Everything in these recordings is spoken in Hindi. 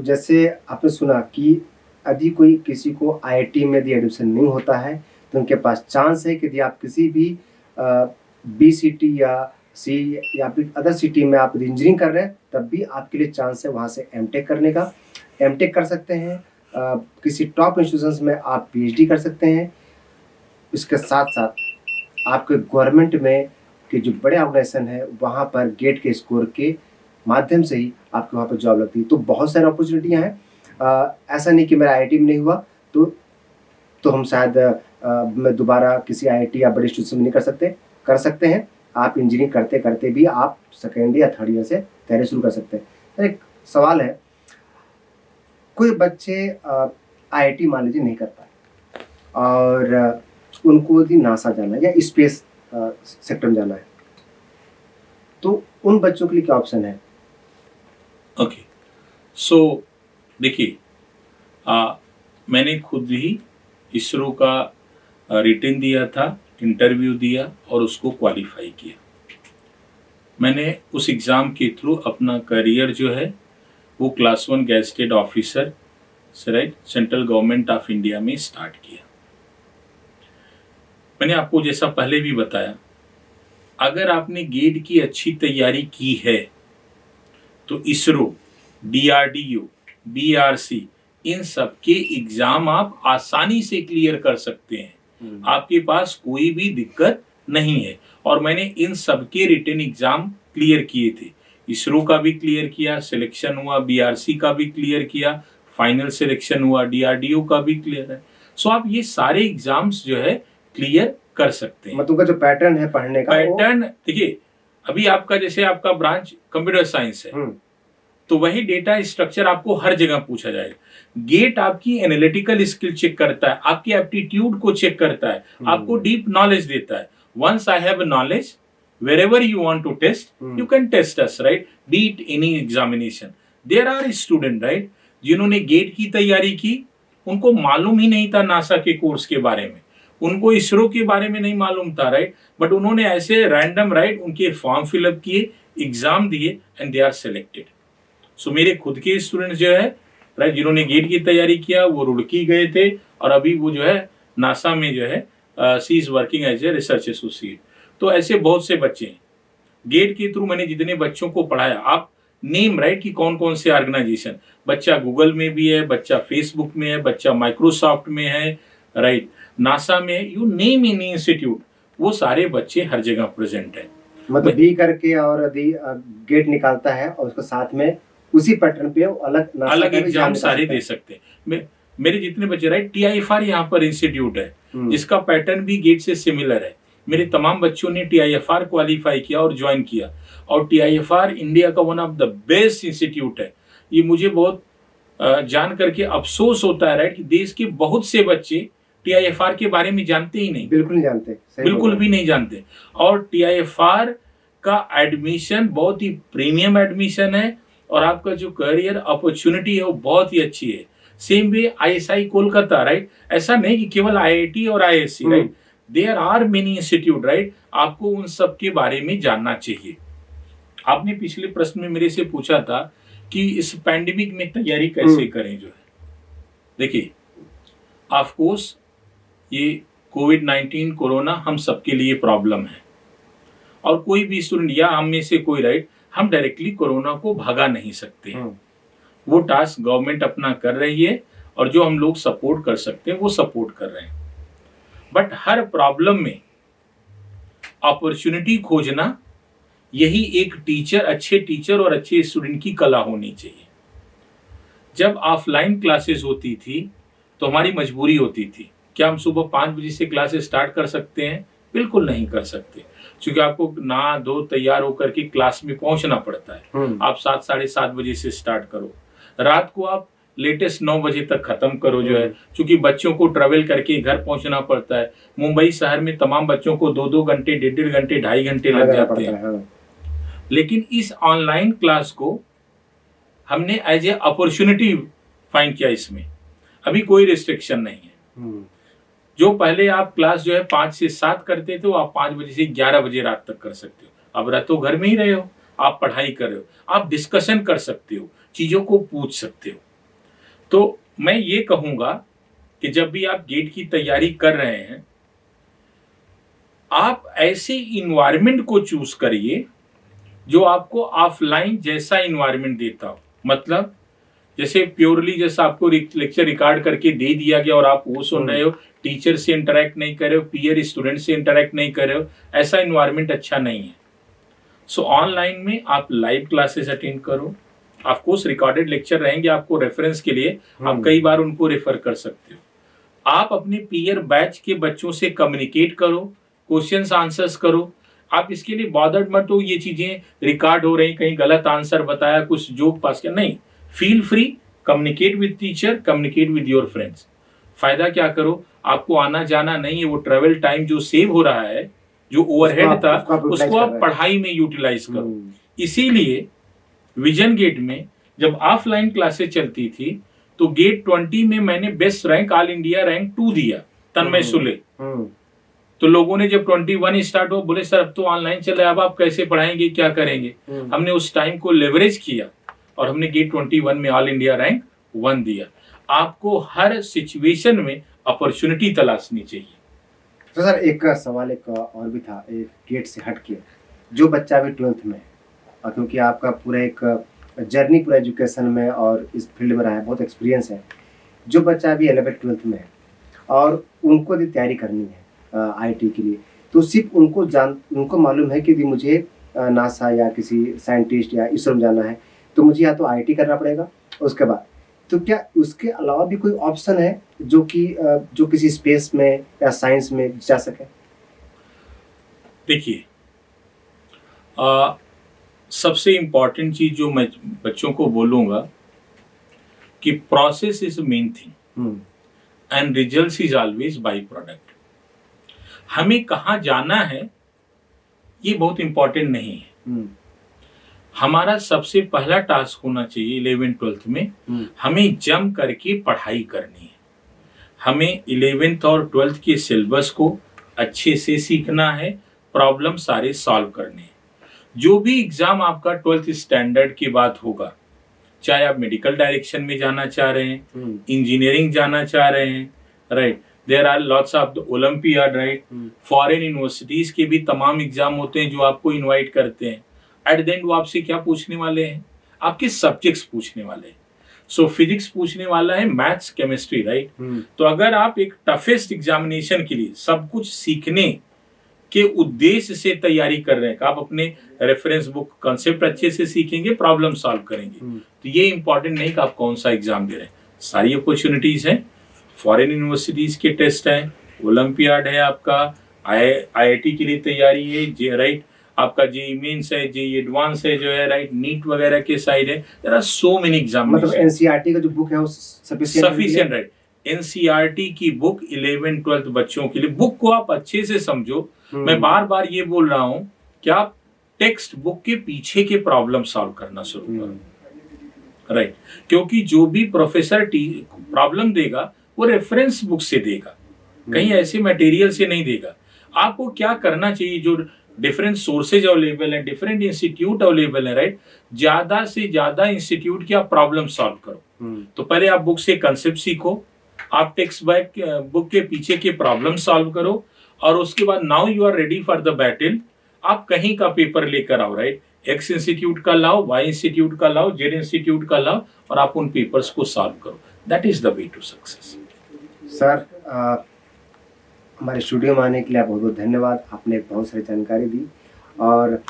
जैसे आपने सुना कि यदि कोई किसी को आईआईटी में यदि एडमिशन नहीं होता है, तो उनके पास चांस है कि यदि आप किसी भी बी सिटी या सी या फिर अदर सिटी में आप इंजीनियरिंग कर रहे हैं, तब भी आपके लिए चांस है वहाँ से एमटेक करने का। एमटेक कर सकते हैं, किसी टॉप इंस्टीट्यूशंस में आप पीएचडी कर सकते हैं। इसके साथ-साथ आपके गवर्नमेंट में के जो बड़े ऑर्गेनाइजेशन है, वहाँ पर गेट के स्कोर के माध्यम से ही आपको वहाँ पर जॉब लगती है। तो बहुत सारी अपॉर्चुनिटियाँ हैं। ऐसा नहीं कि मेरा आईआईटी में नहीं हुआ तो हम शायद मैं दोबारा किसी आईआईटी या बड़े इंस्टीट्यूशन में नहीं कर सकते हैं। आप इंजीनियरिंग करते-करते भी आप सेकंड या थर्ड ईयर से तैयारी शुरू कर सकते हैं। तो एक सवाल है, कोई बच्चे आईआईटी मान लीजिए नहीं कर पाए और उनको यदि नासा जाना है या स्पेस सेक्टर में जाना है, तो उन बच्चों के लिए क्या ऑप्शन है? ओके, सो देखिए, मैंने खुद ही इसरो का रिटन दिया था, इंटरव्यू दिया और उसको क्वालिफाई किया। मैंने उस एग्ज़ाम के थ्रू अपना करियर जो है वो class 1 gazetted officer right central government of India में स्टार्ट किया। मैंने आपको जैसा पहले भी बताया, अगर आपने गेट की अच्छी तैयारी की है तो इसरो, डीआरडीओ, बीआरसी इन सब के एग्जाम आप आसानी से क्लियर कर सकते हैं। आपके पास कोई भी दिक्कत नहीं है। और मैंने इन सब के रिटन एग्जाम क्लियर किए थे। इसरो का भी क्लियर किया, सिलेक्शन हुआ, बीआरसी का भी क्लियर किया, फाइनल सिलेक्शन हुआ, डीआरडीओ का भी क्लियर है। सो आप ये सारे एग्जाम्स जो है क्लियर कर सकते हैं। मतलब का जो पैटर्न है पढ़ने का, पैटर्न देखिए, अभी आपका जैसे आपका ब्रांच कंप्यूटर साइंस है, तो वही डेटा स्ट्रक्चर आपको हर जगह पूछा जाएगा। गेट आपकी एनालिटिकल स्किल चेक करता है, आपकी एप्टीट्यूड को चेक करता है, आपको डीप नॉलेज देता है। Once I have knowledge, wherever you want to test, you can test us, right? Be it any examination. There are student, right? जिन्होंने गेट की तैयारी की, उनको मालूम ही नहीं था नासा के कोर्स के बारे में, उनको इसरो के बारे में नहीं मालूम था, राइट? बट उन्होंने ऐसे रैंडम, राइट, उनके फॉर्म फिलअप किए, एग्जाम दिए एंड दे आर सेलेक्टेड। सो मेरे खुद के स्टूडेंट्स जो है, राइट, जिन्होंने गेट की तैयारी किया वो रुड़की गए थे और अभी वो जो है नासा में जो है she is working as a research associate. तो ऐसे बहुत से बच्चे हैं। गेट के थ्रू मैंने जितने बच्चों को पढ़ाया, आप नेम, राइट, कि कौन कौन से ऑर्गेनाइजेशन, बच्चा गूगल में भी है, बच्चा फेसबुक में है, बच्चा माइक्रोसॉफ्ट में है, राइट, नासा में है, यू नेम इन इंस्टीट्यूट, वो सारे बच्चे हर जगह प्रेजेंट है। मतलब बी करके और यदि गेट निकालता है और उसके साथ में उसी पैटर्न पे अलग एग्जाम सारे दे सकते हैं। मेरे जितने बच्चे, राइट, टीआईएफआर यहाँ पर इंस्टीट्यूट है जिसका पैटर्न भी गेट से सिमिलर है। मेरे तमाम बच्चों ने टीआईएफआर क्वालिफाई किया और ज्वाइन किया, और टीआईएफआर इंडिया का one of the best institute है। ये मुझे बहुत जान करके अफसोस होता है, राइट, कि देश के बहुत से बच्चे टीआईएफआर के बारे में जानते ही नहीं, बिल्कुल नहीं जानते, बिल्कुल भी नहीं जानते। और टीआईएफआर का एडमिशन बहुत ही प्रीमियम एडमिशन है और आपका जो करियर अपॉर्चुनिटी है वो बहुत ही अच्छी है। Same way ISI Kolkata, right, ऐसा नहीं कि केवल आईआईटी और ISC, right, there are many institute, right, आपको उन सब के बारे में जानना चाहिए। आपने पिछले प्रश्न में मेरे से पूछा था कि इस पैंडेमिक में तैयारी कैसे करें। जो है, देखिए, ऑफ कोर्स ये कोविड-19 कोरोना हम सबके लिए प्रॉब्लम है और कोई भी स्टूडेंट या हम में से कोई, राइट, हम डायरेक्टली कोरोना को भगा नहीं सकते हैं। वो टास्क गवर्नमेंट अपना कर रही है और जो हम लोग सपोर्ट कर सकते हैं वो सपोर्ट कर रहे हैं। बट हर प्रॉब्लम में अपॉर्चुनिटी खोजना, यही एक टीचर, अच्छे टीचर और अच्छे स्टूडेंट की कला होनी चाहिए। जब ऑफलाइन क्लासेस होती थी तो हमारी मजबूरी होती थी, क्या हम सुबह 5 बजे से क्लासेस स्टार्ट कर सकते हैं? बिल्कुल नहीं कर सकते, क्योंकि आपको नहा धो तैयार होकर के क्लास में पहुंचना पड़ता है। आप 7, साढ़े 7 बजे से स्टार्ट करो, रात को आप लेटेस्ट 9 बजे तक खत्म करो। जो है, क्योंकि बच्चों को ट्रेवल करके घर पहुंचना पड़ता है। मुंबई शहर में तमाम बच्चों को 2-2 घंटे, 1.5 घंटे, 2.5 घंटे लग जाते हैं। लेकिन इस ऑनलाइन क्लास को हमने एज ए अपॉर्चुनिटी फाइंड किया। इसमें अभी कोई रिस्ट्रिक्शन नहीं है। जो पहले आप क्लास जो है 5 से 7 करते थे, वो आप 5 बजे से 11 बजे रात तक कर सकते हो। अब रातों घर में ही रहे हो, आप पढ़ाई कर रहे हो, आप डिस्कशन कर सकते हो, चीजों को पूछ सकते हो। तो मैं ये कहूँगा कि जब भी आप गेट की तैयारी कर रहे हैं, आप ऐसे इन्वायरमेंट को चूज करिए जो आपको ऑफलाइन जैसा इन्वायरमेंट देता हो। मतलब जैसे प्योरली जैसा आपको लेक्चर रिकॉर्ड करके दे दिया गया और आप वो सुन रहे हो, टीचर से इंटरेक्ट नहीं कर रहे हो, पीयर स्टूडेंट से इंटरेक्ट नहीं कर रहे हो, ऐसा इन्वायरमेंट अच्छा नहीं है। सो ऑनलाइन में आप लाइव क्लासेस अटेंड करो। ऑफ कोर्स रिकॉर्डेड लेक्चर रहेंगे आपको रेफरेंस के लिए, आप कई बार उनको रेफर कर सकते हो। आप अपने पीयर बैच के बच्चों से कम्युनिकेट करो, क्वेश्चंस आंसर्स करो। आप इसके लिए बॉदर्ड मत हो, ये चीजें रिकॉर्ड हो रही, कहीं गलत आंसर बताया, कुछ जोक पास किया, नहीं। Feel free, communicate with teacher, communicate with your friends. फायदा क्या करो, आपको आना जाना नहीं है, वो ट्रेवल टाइम जो सेव हो रहा है, जो ओवरहेड था, उसको आप पढ़ाई में यूटिलाइज करो। इसीलिए विजन गेट में जब ऑफलाइन क्लासेस चलती थी तो गेट 20 में मैंने best rank, all India rank 2 दिया, तन्मय सुले। तो लोगों ने जब 21 स्टार्ट हो, बोले सर अब तो ऑनलाइन चल रहा है, अब आप कैसे पढ़ाएंगे, क्या करेंगे। हमने उस टाइम को लेवरेज किया और हमने गेट 21 में ऑल इंडिया रैंक 1 दिया। आपको हर सिचुएशन में अपॉर्चुनिटी तलाशनी चाहिए। तो सर एक सवाल एक और भी था, एक गेट से हट के, जो बच्चा अभी 12th में है, और क्योंकि आपका पूरा एक जर्नी पूरा एजुकेशन में और इस फील्ड में रहा है, बहुत एक्सपीरियंस है, जो बच्चा अभी 11th 12th में है और उनको यदि तैयारी करनी है आईटी के लिए, तो सिर्फ उनको मालूम है कि यदि मुझे नासा या किसी साइंटिस्ट या इसरो में जाना है तो मुझे या तो आईटी करना पड़ेगा, उसके बाद तो क्या उसके अलावा भी कोई ऑप्शन है जो कि जो किसी स्पेस में या साइंस में जा सके? देखिए, सबसे इम्पॉर्टेंट चीज जो मैं बच्चों को बोलूंगा कि process is main thing and result is always by product. हमें कहाँ जाना है ये बहुत इंपॉर्टेंट नहीं है। हमारा सबसे पहला टास्क होना चाहिए 11th 12th में, हमें जम करके पढ़ाई करनी है। हमें 11th और 12th के सिलेबस को अच्छे से सीखना है, प्रॉब्लम सारे सॉल्व करने हैं। जो भी एग्जाम आपका 12th स्टैंडर्ड के बाद होगा, चाहे आप मेडिकल डायरेक्शन में जाना चाह रहे हैं, इंजीनियरिंग जाना चाह रहे हैं, right, there are lots of the Olympiad, right, foreign universities के भी तमाम एग्जाम होते हैं जो आपको इनवाइट करते हैं। एट द एंड वो आपसे क्या पूछने वाले हैं, आपके सब्जेक्ट्स पूछने वाले हैं। सो फिजिक्स पूछने वाला है, मैथ्स, केमिस्ट्री, राइट। तो अगर आप एक टफेस्ट एग्जामिनेशन के लिए सब कुछ सीखने के उद्देश्य से तैयारी कर रहे हैं, आप अपने रेफरेंस बुक कॉन्सेप्ट अच्छे से सीखेंगे, प्रॉब्लम सॉल्व करेंगे, तो ये इंपॉर्टेंट नहीं कि आप कौन सा एग्जाम दे रहे हैं। सारी अपॉर्चुनिटीज हैं, फॉरेन यूनिवर्सिटीज के टेस्ट हैं, ओलंपियाड है, आपका आईआईटी के लिए तैयारी है, जे राइट, आपका जेईई मेंस है, जेईई एडवांस है जो है, राइट, नीट वगैरह के साइड है। There are so many exam. मतलब एनसीईआरटी का जो बुक है वो सफिशिएंट, राइट। एनसीईआरटी की बुक 11th 12th बच्चों के लिए, बुक को आप अच्छे से समझो। मैं बार बार ये बोल रहा हूं कि आप टेक्स्ट बुक के पीछे के प्रॉब्लम सॉल्व करना शुरू करो, राइट, क्योंकि जो भी प्रोफेसर प्रॉब्लम देगा वो रेफरेंस बुक से देगा, कहीं ऐसे मटेरियल से नहीं देगा। आपको क्या करना चाहिए, जो डिफरेंट सोर्सेज अवेलेबल है, डिफरेंट इंस्टीट्यूट अवेलेबल है, राइट, ज्यादा से ज्यादा इंस्टीट्यूट की आप प्रॉब्लम सॉल्व करो। तो पहले आप बुक से कंसेप्ट सीखो, आप टेक्स्ट बुक के पीछे के प्रॉब्लम सॉल्व करो, और उसके बाद now you are ready for the battle. आप कहीं का पेपर लेकर आओ, राइट, एक्स इंस्टीट्यूट का लाओ, वाई इंस्टीट्यूट का लाओ, जेड इंस्टीट्यूट का लाओ, और आप उन पेपर्स को सॉल्व करो। That is the way to success. Sir हमारे स्टूडियो में आने के लिए बहुत बहुत धन्यवाद। आपने बहुत सारी जानकारी दी, और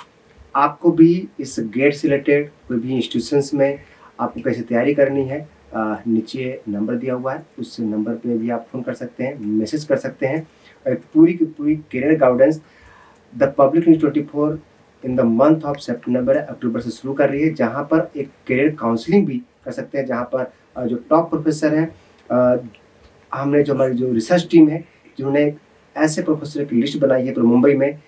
आपको भी इस गेट से रिलेटेड कोई भी इंस्टीट्यूशंस में आपको कैसे तैयारी करनी है, नीचे नंबर दिया हुआ है, उस नंबर पे भी आप फ़ोन कर सकते हैं, मैसेज कर सकते हैं। पूरी की पूरी career guidance the public news 24 in the month of September October से शुरू कर रही है, जहाँ पर एक करियर काउंसलिंग भी कर सकते हैं, जहाँ पर जो टॉप प्रोफेसर हैं, हमने जो हमारी जो रिसर्च टीम है, जिन्होंने ऐसे प्रोफेसर की लिस्ट बनाई है पूरे मुंबई में,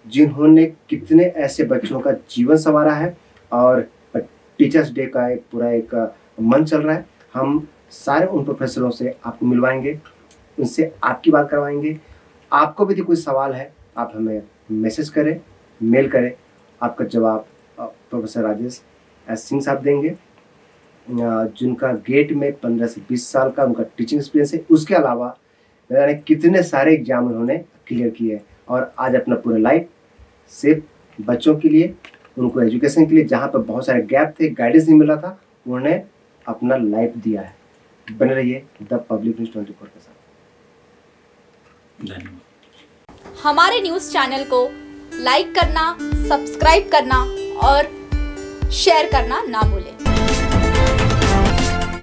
जिन्होंने कितने ऐसे बच्चों का जीवन संवारा है, और टीचर्स डे का एक पूरा एक मंच चल रहा है। हम सारे उन प्रोफेसरों से आपको मिलवाएंगे, उनसे आपकी बात करवाएंगे। आपको भी यदि कोई सवाल है, आप हमें मैसेज करें, मेल करें, आपका जवाब प्रोफेसर राजेश एस सिंह साहब देंगे। जिनका गेट में 15 से 20 साल का उनका टीचिंग एक्सपीरियंस है, उसके अलावा न जाने कितने सारे एग्जाम उन्होंने क्लियर किए और आज अपना पूरा लाइफ सिर्फ बच्चों के लिए, उनको एजुकेशन के लिए, जहाँ पर बहुत सारे गैप थे, गाइडेंस नहीं मिल रहा था, उन्होंने अपना लाइफ दिया है। बने रहिए द पब्लिक न्यूज़ 24 के साथ। धन्यवाद। हमारे न्यूज़ चैनल को लाइक करना, सब्सक्राइब करना और शेयर करना ना भूलें।